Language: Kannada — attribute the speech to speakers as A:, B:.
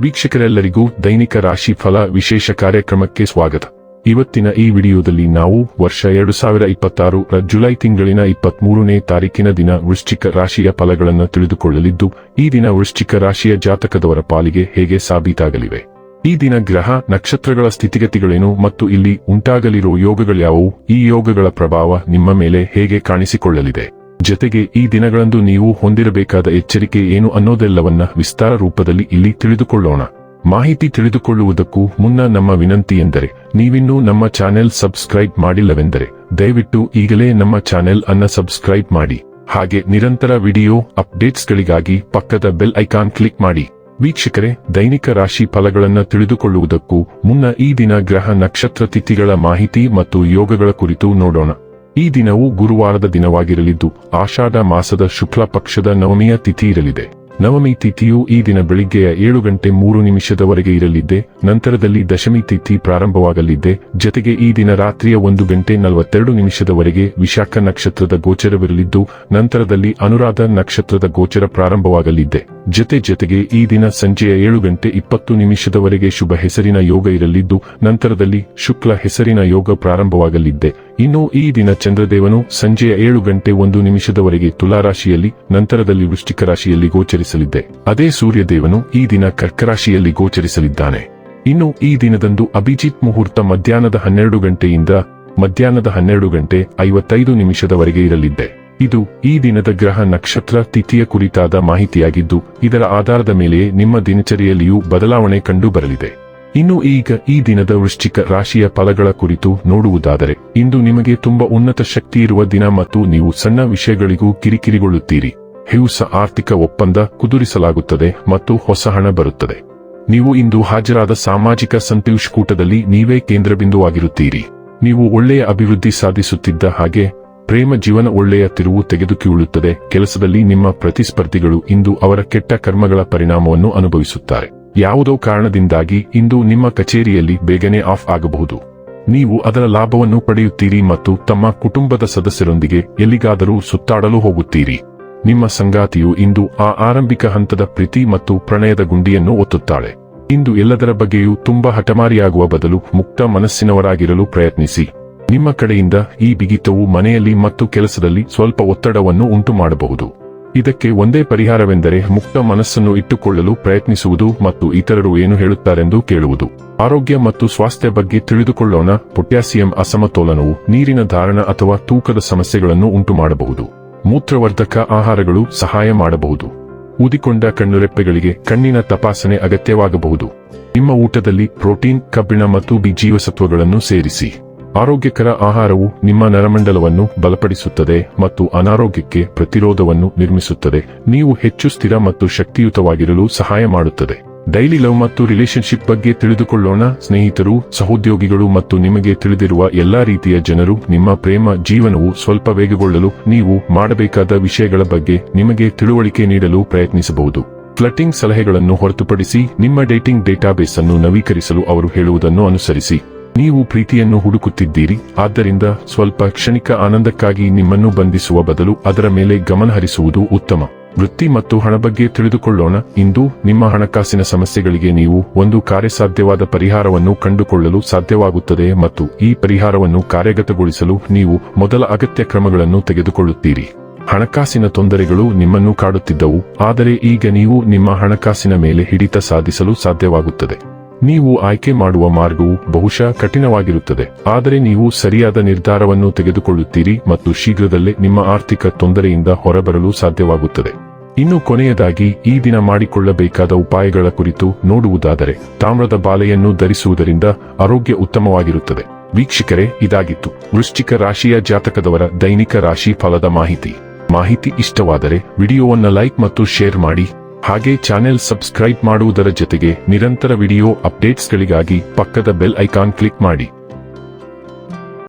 A: ವೀಕ್ಷಕರೆಲ್ಲರಿಗೂ ದೈನಿಕ ರಾಶಿ ಫಲ ವಿಶೇಷ ಕಾರ್ಯಕ್ರಮಕ್ಕೆ ಸ್ವಾಗತ. ಇವತ್ತಿನ ಈ ವಿಡಿಯೋದಲ್ಲಿ ನಾವು ವರ್ಷ 2026 ರ ಜುಲೈ ತಿಂಗಳಿನ 23ನೇ ತಾರೀಕಿನ ದಿನ ವೃಶ್ಚಿಕ ರಾಶಿಯ ಫಲಗಳನ್ನು ತಿಳಿದುಕೊಳ್ಳಲಿದ್ದು, ಈ ದಿನ ವೃಶ್ಚಿಕ ರಾಶಿಯ ಜಾತಕದವರ ಪಾಲಿಗೆ ಹೇಗೆ ಸಾಬೀತಾಗಲಿವೆ, ಈ ದಿನ ಗ್ರಹ ನಕ್ಷತ್ರಗಳ ಸ್ಥಿತಿಗತಿಗಳೇನು ಮತ್ತು ಇಲ್ಲಿ ಉಂಟಾಗಲಿರುವ ಯೋಗಗಳ್ಯಾವುವು, ಈ ಯೋಗಗಳ ಪ್ರಭಾವ ನಿಮ್ಮ ಮೇಲೆ ಹೇಗೆ ಕಾಣಿಸಿಕೊಳ್ಳಲಿದೆ, ಜೊತೆಗೆ ಈ ದಿನಗಳಂದು ನೀವು ಹೊಂದಿರಬೇಕಾದ ಎಚ್ಚರಿಕೆ ಏನು ಅನ್ನೋದೆಲ್ಲವನ್ನ ವಿಸ್ತಾರ ರೂಪದಲ್ಲಿ ಇಲ್ಲಿ ತಿಳಿದುಕೊಳ್ಳೋಣ. ಮಾಹಿತಿ ತಿಳಿದುಕೊಳ್ಳುವುದಕ್ಕೂ ಮುನ್ನ ನಮ್ಮ ವಿನಂತಿ ಎಂದರೆ, ನೀವಿನ್ನೂ ನಮ್ಮ ಚಾನೆಲ್ ಸಬ್ಸ್ಕ್ರೈಬ್ ಮಾಡಿಲ್ಲವೆಂದರೆ ದಯವಿಟ್ಟು ಈಗಲೇ ನಮ್ಮ ಚಾನೆಲ್ ಅನ್ನ ಸಬ್ಸ್ಕ್ರೈಬ್ ಮಾಡಿ. ಹಾಗೆ ನಿರಂತರ ವಿಡಿಯೋ ಅಪ್ಡೇಟ್ಸ್ಗಳಿಗಾಗಿ ಪಕ್ಕದ ಬೆಲ್ ಐಕಾನ್ ಕ್ಲಿಕ್ ಮಾಡಿ. ವೀಕ್ಷಕರೇ, ದೈನಿಕ ರಾಶಿ ಫಲಗಳನ್ನು ತಿಳಿದುಕೊಳ್ಳುವುದಕ್ಕೂ ಮುನ್ನ ಈ ದಿನ ಗ್ರಹ ನಕ್ಷತ್ರ ತಿಥಿಗಳ ಮಾಹಿತಿ ಮತ್ತು ಯೋಗಗಳ ಕುರಿತು ನೋಡೋಣ. ಈ ದಿನವು ಗುರುವಾರದ ದಿನವಾಗಿರಲಿದ್ದು, ಆಷಾಢ ಮಾಸದ ಶುಕ್ಲ ಪಕ್ಷದ ನವಮಿಯ ತಿಥಿ ಇರಲಿದೆ. ನವಮಿ ತಿಥಿಯು ಈ ದಿನ ಬೆಳಿಗ್ಗೆಯ 7:03 ಇರಲಿದ್ದೆ. ನಂತರದಲ್ಲಿ ದಶಮಿ ತಿಥಿ ಪ್ರಾರಂಭವಾಗಲಿದ್ದೆ. ಜೊತೆಗೆ ಈ ದಿನ ರಾತ್ರಿಯ 1:42 ವಿಶಾಖ ನಕ್ಷತ್ರದ ಗೋಚರವಿರಲಿದ್ದು, ನಂತರದಲ್ಲಿ ಅನುರಾಧ ನಕ್ಷತ್ರದ ಗೋಚರ ಪ್ರಾರಂಭವಾಗಲಿದ್ದೆ. ಜೊತೆಗೆ ಈ ದಿನ ಸಂಜೆಯ 7:20 ಶುಭ ಹೆಸರಿನ ಯೋಗ ಇರಲಿದ್ದು, ನಂತರದಲ್ಲಿ ಶುಕ್ಲ ಹೆಸರಿನ ಯೋಗ ಪ್ರಾರಂಭವಾಗಲಿದ್ದೆ. ಇನ್ನು ಈ ದಿನ ಚಂದ್ರದೇವನು ಸಂಜೆಯ 7:01 ತುಲಾರಾಶಿಯಲ್ಲಿ, ನಂತರದಲ್ಲಿ ವೃಶ್ಚಿಕ ರಾಶಿಯಲ್ಲಿ ಗೋಚರಿಸಲಿದ್ದೆ. ಅದೇ ಸೂರ್ಯದೇವನು ಈ ದಿನ ಕರ್ಕರಾಶಿಯಲ್ಲಿ ಗೋಚರಿಸಲಿದ್ದಾನೆ. ಇನ್ನು ಈ ದಿನದಂದು ಅಭಿಜಿತ್ ಮುಹೂರ್ತ ಮಧ್ಯಾಹ್ನದ 12 ಮಧ್ಯಾಹ್ನದ 12:55 ಇರಲಿದ್ದೆ. ಇದು ಈ ದಿನದ ಗ್ರಹ ನಕ್ಷತ್ರ ತಿಥಿಯ ಕುರಿತಾದ ಮಾಹಿತಿಯಾಗಿದ್ದು, ಇದರ ಆಧಾರದ ಮೇಲೆಯೇ ನಿಮ್ಮ ದಿನಚರಿಯಲ್ಲಿಯೂ ಬದಲಾವಣೆ ಕಂಡು ಬರಲಿದೆ. ಇನ್ನು ಈಗ ಈ ದಿನದ ವೃಶ್ಚಿಕ ರಾಶಿಯ ಫಲಗಳ ಕುರಿತು ನೋಡುವುದಾದರೆ, ಇಂದು ನಿಮಗೆ ತುಂಬಾ ಉನ್ನತ ಶಕ್ತಿ ಇರುವ ದಿನ ಮತ್ತು ನೀವು ಸಣ್ಣ ವಿಷಯಗಳಿಗೂ ಕಿರಿಕಿರಿಗೊಳ್ಳುತ್ತೀರಿ. ಹೊಸ ಆರ್ಥಿಕ ಒಪ್ಪಂದ ಕುದುರಿಸಲಾಗುತ್ತದೆ ಮತ್ತು ಹೊಸ ಹಣ ಬರುತ್ತದೆ. ನೀವು ಇಂದು ಹಾಜರಾದ ಸಾಮಾಜಿಕ ಸಂತೋಷಕೂಟದಲ್ಲಿ ನೀವೇ ಕೇಂದ್ರಬಿಂದುವಾಗಿರುತ್ತೀರಿ. ನೀವು ಒಳ್ಳೆಯ ಅಭಿವೃದ್ಧಿ ಸಾಧಿಸುತ್ತಿದ್ದ ಹಾಗೆ ಪ್ರೇಮ ಜೀವನ ಒಳ್ಳೆಯ ತಿರುವು ತೆಗೆದುಕೊಳ್ಳುತ್ತದೆ. ಕೆಲಸದಲ್ಲಿ ನಿಮ್ಮ ಪ್ರತಿಸ್ಪರ್ಧಿಗಳು ಇಂದು ಅವರ ಕೆಟ್ಟ ಕರ್ಮಗಳ ಪರಿಣಾಮವನ್ನು ಅನುಭವಿಸುತ್ತಾರೆ. ಯಾವುದೋ ಕಾರಣದಿಂದಾಗಿ ಇಂದು ನಿಮ್ಮ ಕಚೇರಿಯಲ್ಲಿ ಬೇಗನೆ ಆಫ್ ಆಗಬಹುದು. ನೀವು ಅದರ ಲಾಭವನ್ನು ಪಡೆಯುತ್ತೀರಿ ಮತ್ತು ತಮ್ಮ ಕುಟುಂಬದ ಸದಸ್ಯರೊಂದಿಗೆ ಎಲ್ಲಿಗಾದರೂ ಸುತ್ತಾಡಲು ಹೋಗುತ್ತೀರಿ. ನಿಮ್ಮ ಸಂಗಾತಿಯು ಇಂದು ಆ ಆರಂಭಿಕ ಹಂತದ ಪ್ರೀತಿ ಮತ್ತು ಪ್ರಣಯದ ಗುಂಡಿಯನ್ನು ಒತ್ತುತ್ತಾಳೆ. ಇಂದು ಎಲ್ಲದರ ಬಗ್ಗೆಯೂ ತುಂಬಾ ಹಠಮಾರಿಯಾಗುವ ಬದಲು ಮುಕ್ತ ಮನಸ್ಸಿನವರಾಗಿರಲು ಪ್ರಯತ್ನಿಸಿ. ನಿಮ್ಮ ಕಡೆಯಿಂದ ಈ ಬಿಗಿತವು ಮನೆಯಲ್ಲಿ ಮತ್ತು ಕೆಲಸದಲ್ಲಿ ಸ್ವಲ್ಪ ಒತ್ತಡವನ್ನು ಉಂಟು ಮಾಡಬಹುದು. ಇದಕ್ಕೆ ಒಂದೇ ಪರಿಹಾರವೆಂದರೆ ಮುಕ್ತ ಮನಸ್ಸನ್ನು ಇಟ್ಟುಕೊಳ್ಳಲು ಪ್ರಯತ್ನಿಸುವುದು ಮತ್ತು ಇತರರು ಏನು ಹೇಳುತ್ತಾರೆಂದು ಕೇಳುವುದು. ಆರೋಗ್ಯ ಮತ್ತು ಸ್ವಾಸ್ಥ್ಯ ಬಗ್ಗೆ ತಿಳಿದುಕೊಳ್ಳೋಣ. ಪೊಟ್ಯಾಸಿಯಂ ಅಸಮತೋಲನವು ನೀರಿನ ಧಾರಣ ಅಥವಾ ತೂಕದ ಸಮಸ್ಯೆಗಳನ್ನು ಉಂಟು ಮಾಡಬಹುದು. ಮೂತ್ರವರ್ಧಕ ಆಹಾರಗಳು ಸಹಾಯ ಮಾಡಬಹುದು. ಊದಿಕೊಂಡ ಕಣ್ಣುರೆಪ್ಪೆಗಳಿಗೆ ಕಣ್ಣಿನ ತಪಾಸಣೆ ಅಗತ್ಯವಾಗಬಹುದು. ನಿಮ್ಮ ಊಟದಲ್ಲಿ ಪ್ರೋಟೀನ್, ಕಬ್ಬಿಣ ಮತ್ತು ಬಿ ಜೀವಸತ್ವಗಳನ್ನು ಸೇರಿಸಿ. ಆರೋಗ್ಯಕರ ಆಹಾರವು ನಿಮ್ಮ ನರಮಂಡಲವನ್ನು ಬಲಪಡಿಸುತ್ತದೆ ಮತ್ತು ಅನಾರೋಗ್ಯಕ್ಕೆ ಪ್ರತಿರೋಧವನ್ನು ನಿರ್ಮಿಸುತ್ತದೆ. ನೀವು ಹೆಚ್ಚು ಸ್ಥಿರ ಮತ್ತು ಶಕ್ತಿಯುತವಾಗಿರಲು ಸಹಾಯ ಮಾಡುತ್ತದೆ. ಡೈಲಿ ಲವ್ ಮತ್ತು ರಿಲೇಶನ್ಶಿಪ್ ಬಗ್ಗೆ ತಿಳಿದುಕೊಳ್ಳೋಣ. ಸ್ನೇಹಿತರು, ಸಹೋದ್ಯೋಗಿಗಳು ಮತ್ತು ನಿಮಗೆ ತಿಳಿದಿರುವ ಎಲ್ಲಾ ರೀತಿಯ ಜನರು, ನಿಮ್ಮ ಪ್ರೇಮ ಜೀವನವು ಸ್ವಲ್ಪ ವೇಗಗೊಳ್ಳಲು ನೀವು ಮಾಡಬೇಕಾದ ವಿಷಯಗಳ ಬಗ್ಗೆ ನಿಮಗೆ ತಿಳುವಳಿಕೆ ನೀಡಲು ಪ್ರಯತ್ನಿಸಬಹುದು. ಫ್ಲರ್ಟಿಂಗ್ ಸಲಹೆಗಳನ್ನು ಹೊರತುಪಡಿಸಿ ನಿಮ್ಮ ಡೇಟಿಂಗ್ ಡೇಟಾಬೇಸ್ ಅನ್ನು ನವೀಕರಿಸಲು ಅವರು ಹೇಳುವುದನ್ನು ಅನುಸರಿಸಿ. ನೀವು ಪ್ರೀತಿಯನ್ನು ಹುಡುಕುತ್ತಿದ್ದೀರಿ, ಆದ್ದರಿಂದ ಸ್ವಲ್ಪ ಕ್ಷಣಿಕ ಆನಂದಕ್ಕಾಗಿ ನಿಮ್ಮನ್ನು ಬಂಧಿಸುವ ಬದಲು ಅದರ ಮೇಲೆ ಗಮನ ಹರಿಸುವುದು ಉತ್ತಮ. ವೃತ್ತಿ ಮತ್ತು ಹಣ ಬಗ್ಗೆ ತಿಳಿದುಕೊಳ್ಳೋಣ. ಇಂದು ನಿಮ್ಮ ಹಣಕಾಸಿನ ಸಮಸ್ಯೆಗಳಿಗೆ ನೀವು ಒಂದು ಕಾರ್ಯಸಾಧ್ಯವಾದ ಪರಿಹಾರವನ್ನು ಕಂಡುಕೊಳ್ಳಲು ಸಾಧ್ಯವಾಗುತ್ತದೆ ಮತ್ತು ಈ ಪರಿಹಾರವನ್ನು ಕಾರ್ಯಗತಗೊಳಿಸಲು ನೀವು ಮೊದಲ ಅಗತ್ಯ ಕ್ರಮಗಳನ್ನು ತೆಗೆದುಕೊಳ್ಳುತ್ತೀರಿ. ಹಣಕಾಸಿನ ತೊಂದರೆಗಳು ನಿಮ್ಮನ್ನು ಕಾಡುತ್ತಿದ್ದವು, ಆದರೆ ಈಗ ನೀವು ನಿಮ್ಮ ಹಣಕಾಸಿನ ಮೇಲೆ ಹಿಡಿತ ಸಾಧಿಸಲು ಸಾಧ್ಯವಾಗುತ್ತದೆ. ನೀವು ಆಯ್ಕೆ ಮಾಡುವ ಮಾರ್ಗವು ಬಹುಶಃ ಕಠಿಣವಾಗಿರುತ್ತದೆ, ಆದರೆ ನೀವು ಸರಿಯಾದ ನಿರ್ಧಾರವನ್ನು ತೆಗೆದುಕೊಳ್ಳುತ್ತೀರಿ ಮತ್ತು ಶೀಘ್ರದಲ್ಲೇ ನಿಮ್ಮ ಆರ್ಥಿಕ ತೊಂದರೆಯಿಂದ ಹೊರಬರಲು ಸಾಧ್ಯವಾಗುತ್ತದೆ. ಇನ್ನು ಕೊನೆಯದಾಗಿ ಈ ದಿನ ಮಾಡಿಕೊಳ್ಳಬೇಕಾದ ಉಪಾಯಗಳ ಕುರಿತು ನೋಡುವುದಾದರೆ, ತಾಮ್ರದ ಬಾಲೆಯನ್ನು ಧರಿಸುವುದರಿಂದ ಆರೋಗ್ಯ ಉತ್ತಮವಾಗಿರುತ್ತದೆ. ವೀಕ್ಷಕರೇ, ಇದಾಗಿತ್ತು ವೃಶ್ಚಿಕ ರಾಶಿಯ ಜಾತಕದವರ ದೈನಿಕ ರಾಶಿ ಫಲದ ಮಾಹಿತಿ ಇಷ್ಟವಾದರೆ ವಿಡಿಯೋವನ್ನು ಲೈಕ್ ಮತ್ತು ಶೇರ್ ಮಾಡಿ. ಹಾಗೆ ಚಾನೆಲ್ ಸಬ್ಸ್ಕ್ರೈಬ್ ಮಾಡುವುದರ ಜೊತೆಗೆ ನಿರಂತರ ವಿಡಿಯೋ ಅಪ್ಡೇಟ್ಸ್ಗಳಿಗಾಗಿ ಪಕ್ಕದ ಬೆಲ್ ಐಕಾನ್ ಕ್ಲಿಕ್ ಮಾಡಿ.